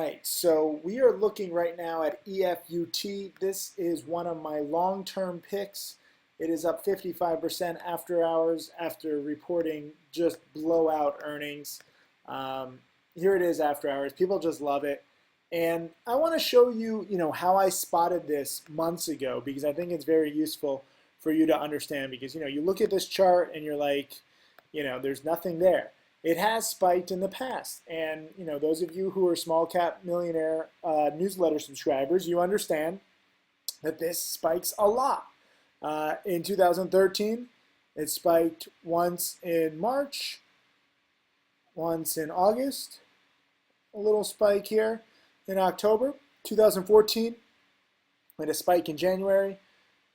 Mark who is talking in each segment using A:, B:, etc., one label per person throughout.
A: right, so we are looking right now at EFUT. This is one of my long-term picks. It is up 55% after hours after reporting just blowout earnings. Um, Here it is after hours. People just love it. And I want to show you, how I spotted this months ago because I think it's very useful for you to understand because, you look at this chart and you're like, there's nothing there. It has spiked in the past. And, those of you who are small cap millionaire newsletter subscribers, you understand that this spikes a lot. In 2013, it spiked once in March, once in August, a little spike here in October. 2014, we had a spike in January,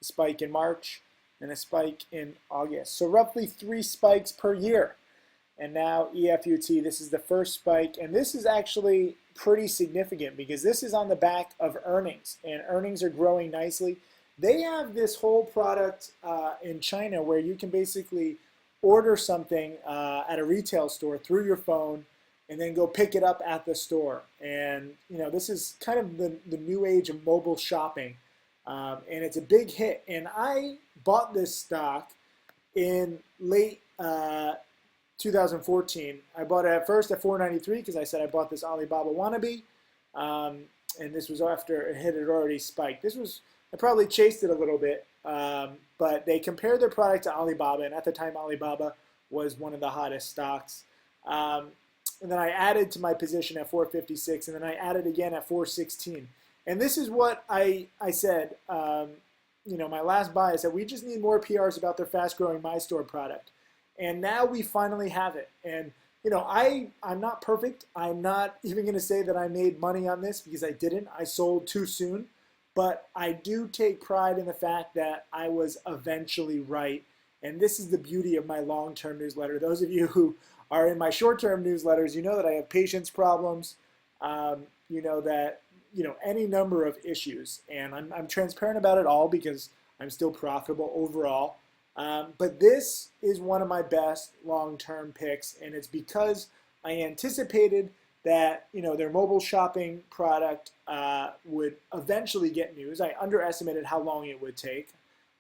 A: a spike in March, and a spike in August. So roughly 3 spikes per year. And now EFUT, this is the first spike, and this is actually pretty significant because this is on the back of earnings, and earnings are growing nicely. They have this whole product in China where you can basically order something at a retail store through your phone and then go pick it up at the store. And this is kind of the new age of mobile shopping, and it's a big hit. And I bought this stock in late 2014. I bought it at first at 493 because I said I bought this Alibaba wannabe, and this was after it had already spiked. I probably chased it a little bit, but they compared their product to Alibaba, and at the time Alibaba was one of the hottest stocks. And then I added to my position at 456, and then I added again at 416. And this is what I said, my last buy, I said we just need more PRs about their fast-growing MyStore product. And now we finally have it. And I'm not perfect. I'm not even going to say that I made money on this because I didn't. I sold too soon. But I do take pride in the fact that I was eventually right. And this is the beauty of my long-term newsletter. Those of you who are in my short-term newsletters, you know that I have patience problems. You know that any number of issues. And I'm transparent about it all because I'm still profitable overall. But this is one of my best long-term picks, and it's because I anticipated that their mobile shopping product would eventually get news. I underestimated how long it would take.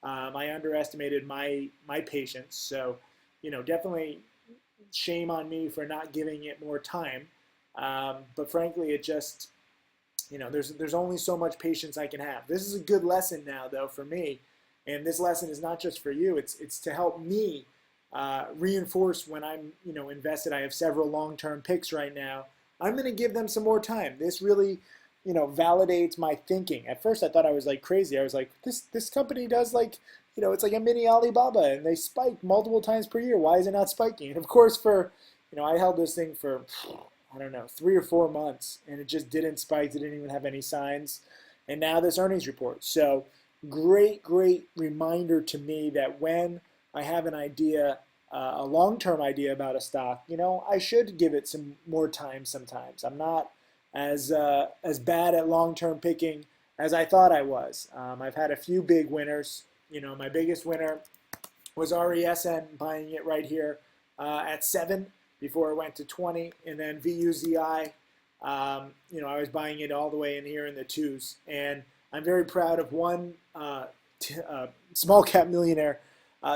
A: I underestimated my patience. So definitely shame on me for not giving it more time. But frankly, it just there's only so much patience I can have. This is a good lesson now, though, for me. And this lesson is not just for you. It's to help me reinforce when I'm invested. I have several long-term picks right now. I'm going to give them some more time. This really validates my thinking. At first, I thought I was like crazy. I was like, this company does it's like a mini Alibaba, and they spike multiple times per year. Why is it not spiking? And of course, I held this thing for I don't know 3 or 4 months, and it just didn't spike. It didn't even have any signs. And now this earnings report. So great reminder to me that when I have an idea, a long-term idea about a stock, I should give it some more time sometimes. I'm not as bad at long-term picking as I thought I was. I've had a few big winners. My biggest winner was RESN, buying it right here at 7 before it went to 20, and then VUZI, I was buying it all the way in here in the 2s, and I'm very proud of one small cap millionaire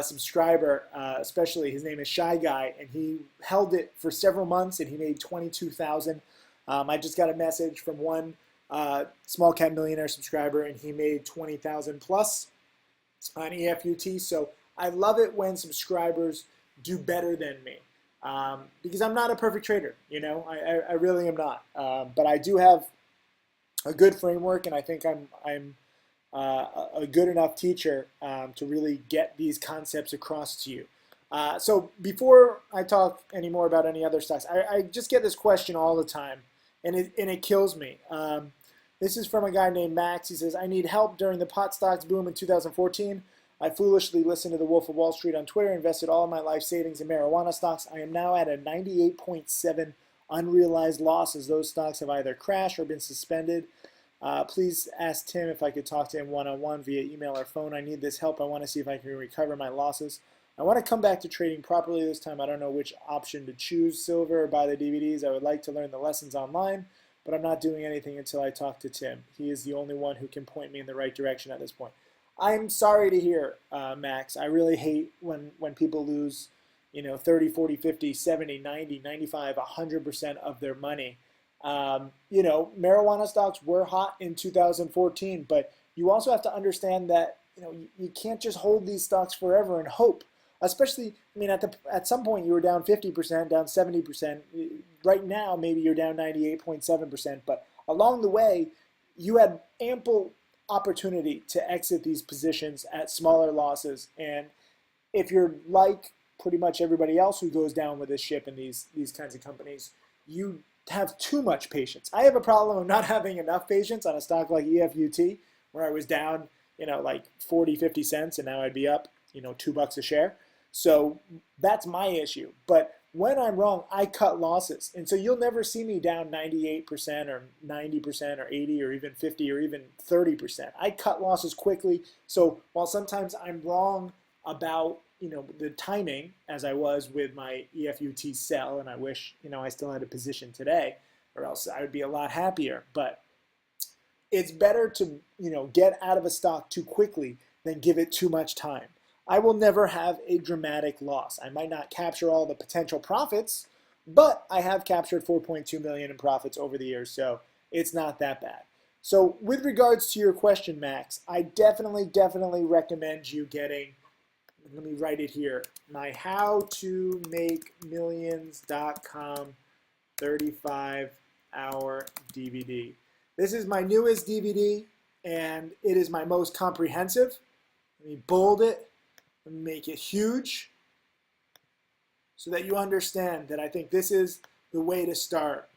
A: subscriber, especially his name is Shy Guy, and he held it for several months and he made 22,000. I just got a message from one small cap millionaire subscriber, and he made 20,000 plus on EFUT. So I love it when subscribers do better than me because I'm not a perfect trader. I really am not, but I do have a good framework, and I think I'm a good enough teacher to really get these concepts across to you. So before I talk any more about any other stocks, I just get this question all the time, and it kills me. This is from a guy named Max. He says, I need help during the pot stocks boom in 2014. I foolishly listened to the Wolf of Wall Street on Twitter, invested all of my life savings in marijuana stocks. I am now at a 98.7 unrealized losses. Those stocks have either crashed or been suspended. Please ask Tim if I could talk to him one-on-one via email or phone. I need this help. I want to see if I can recover my losses. I want to come back to trading properly this time. I don't know which option to choose, silver or buy the DVDs. I would like to learn the lessons online. but I'm not doing anything until I talk to Tim. He is the only one who can point me in the right direction at this point. I'm sorry to hear, Max. I really hate when people lose, 30, 40, 50, 70, 90, 95, 100% of their money. Marijuana stocks were hot in 2014, but you also have to understand that, you can't just hold these stocks forever and hope. Especially, at some point you were down 50%, down 70%. Right now, maybe you're down 98.7%, but along the way, you had ample opportunity to exit these positions at smaller losses. And if you're like pretty much everybody else who goes down with this ship in these kinds of companies, you have too much patience. I have a problem of not having enough patience on a stock like EFUT, where I was down, like 40, 50 cents, and now I'd be up, $2 a share. So that's my issue. But when I'm wrong, I cut losses. And so you'll never see me down 98% or 90% or 80 or even 50 or even 30%. I cut losses quickly. So while sometimes I'm wrong about, the timing, as I was with my EFUT sell, and I wish, I still had a position today, or else I would be a lot happier. But it's better to, get out of a stock too quickly than give it too much time. I will never have a dramatic loss. I might not capture all the potential profits, but I have captured 4.2 million in profits over the years, so it's not that bad. So with regards to your question, Max, I definitely recommend you getting, let me write it here, my howtomakemillions.com 35-hour DVD. This is my newest DVD, and it is my most comprehensive. Let me bold it. Make it huge so that you understand that I think this is the way to start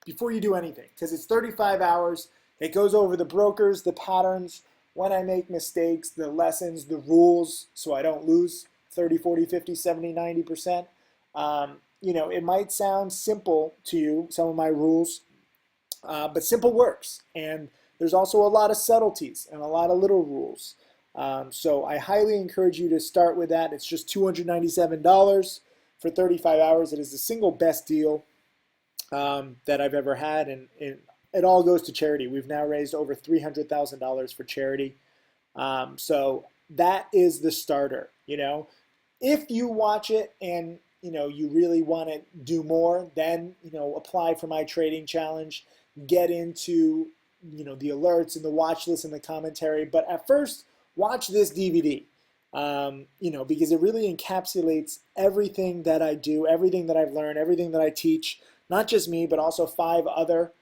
A: before you do anything, because it's 35 hours. It goes over the brokers, the patterns, when I make mistakes, the lessons, the rules, so I don't lose 30, 40, 50, 70, 90%. It might sound simple to you, some of my rules, but simple works. And there's also a lot of subtleties and a lot of little rules. So I highly encourage you to start with that. It's just $297 for 35 hours. It is the single best deal that I've ever had, and it all goes to charity. We've now raised over $300,000 for charity. So that is the starter. If you watch it and you really want to do more, then apply for my trading challenge. Get into the alerts and the watch list and the commentary. But at first, watch this DVD, because it really encapsulates everything that I do, everything that I've learned, everything that I teach, not just me, but also 5 other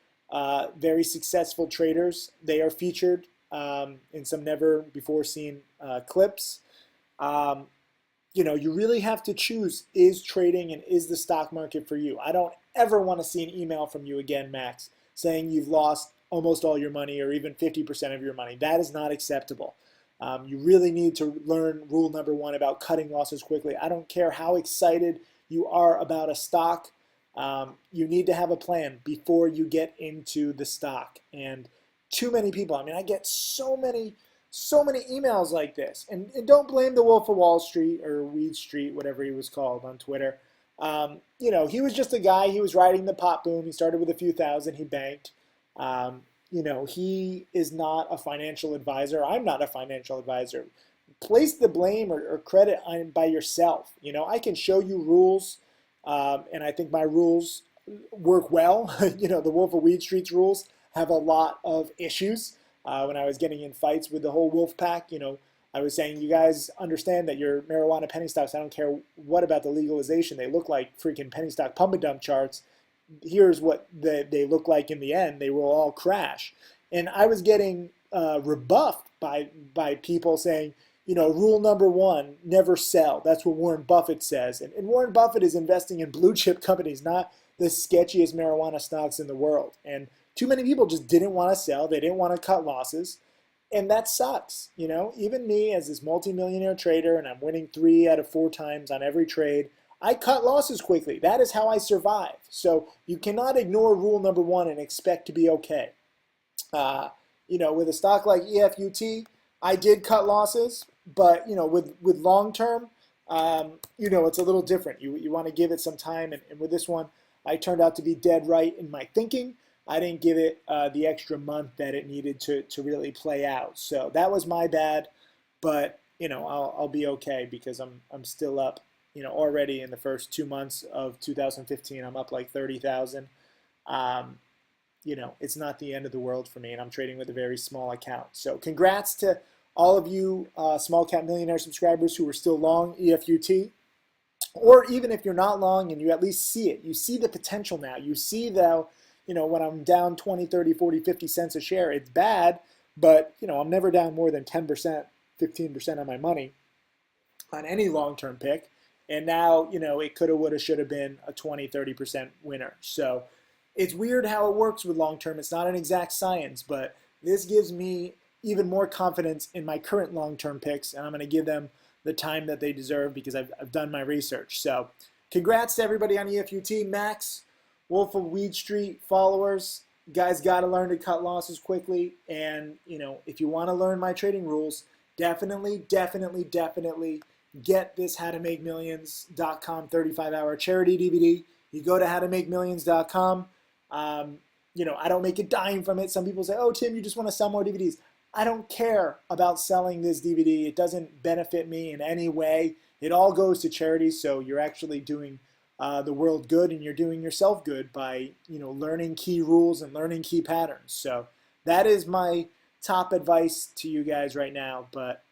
A: very successful traders. They are featured in some never before seen clips. You really have to choose, is trading and is the stock market for you? I don't ever want to see an email from you again, Max, saying you've lost almost all your money or even 50% of your money. That is not acceptable. You really need to learn rule number 1 about cutting losses quickly. I don't care how excited you are about a stock. You need to have a plan before you get into the stock. And too many people, I get so many emails like this. And don't blame the Wolf of Wall Street or Weed Street, whatever he was called on Twitter. He was just a guy. He was riding the pop boom. He started with a few thousand. He banked. He is not a financial advisor. I'm not a financial advisor. Place the blame or credit on by yourself. I can show you rules, and I think my rules work well. The Wolf of Weed Street's rules have a lot of issues. When I was getting in fights with the whole wolf pack, I was saying, you guys understand that your marijuana penny stocks, I don't care what about the legalization, they look like freaking penny stock pump and dump charts. Here's what they look like in the end. They will all crash. And I was getting rebuffed by people saying, rule number 1, never sell. That's what Warren Buffett says. And Warren Buffett is investing in blue chip companies, not the sketchiest marijuana stocks in the world. And too many people just didn't want to sell. They didn't want to cut losses. And that sucks. Even me as this multimillionaire trader, and I'm winning 3 out of 4 times on every trade, I cut losses quickly. That is how I survive. So you cannot ignore rule number 1 and expect to be okay. With a stock like EFUT, I did cut losses, but with long term, it's a little different. You want to give it some time, and with this one, I turned out to be dead right in my thinking. I didn't give it the extra month that it needed to really play out. So that was my bad, but I'll be okay because I'm still up. Already in the first 2 months of 2015, I'm up like 30,000. Um, it's not the end of the world for me, and I'm trading with a very small account. So congrats to all of you small cap millionaire subscribers who are still long EFUT. Or even if you're not long and you at least see it, you see the potential now. You see though, when I'm down 20, 30, 40, 50 cents a share, it's bad, but I'm never down more than 10%, 15% of my money on any long-term pick. And now, it coulda, woulda, shoulda been a 20, 30% winner. So it's weird how it works with long-term. It's not an exact science, but this gives me even more confidence in my current long-term picks, and I'm going to give them the time that they deserve because I've done my research. So congrats to everybody on EFUT. Max, Wolf of Weed Street followers, guys got to learn to cut losses quickly. And, if you want to learn my trading rules, definitely get this howtomakemillions.com 35-hour charity DVD. You go to howtomakemillions.com. I don't make a dime from it. Some people say, oh, Tim, you just want to sell more DVDs. I don't care about selling this DVD. It doesn't benefit me in any way. It all goes to charities, so you're actually doing the world good, and you're doing yourself good by learning key rules and learning key patterns. So that is my top advice to you guys right now. But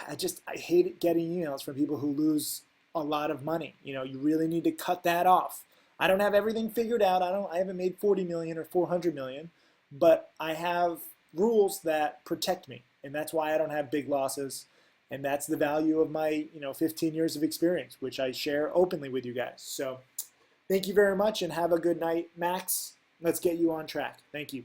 A: I hate getting emails from people who lose a lot of money. You really need to cut that off. I don't have everything figured out. I haven't made 40 million or 400 million, but I have rules that protect me, and that's why I don't have big losses, and that's the value of my 15 years of experience, which I share openly with you guys. So thank you very much, and have a good night. Max, let's get you on track. Thank you.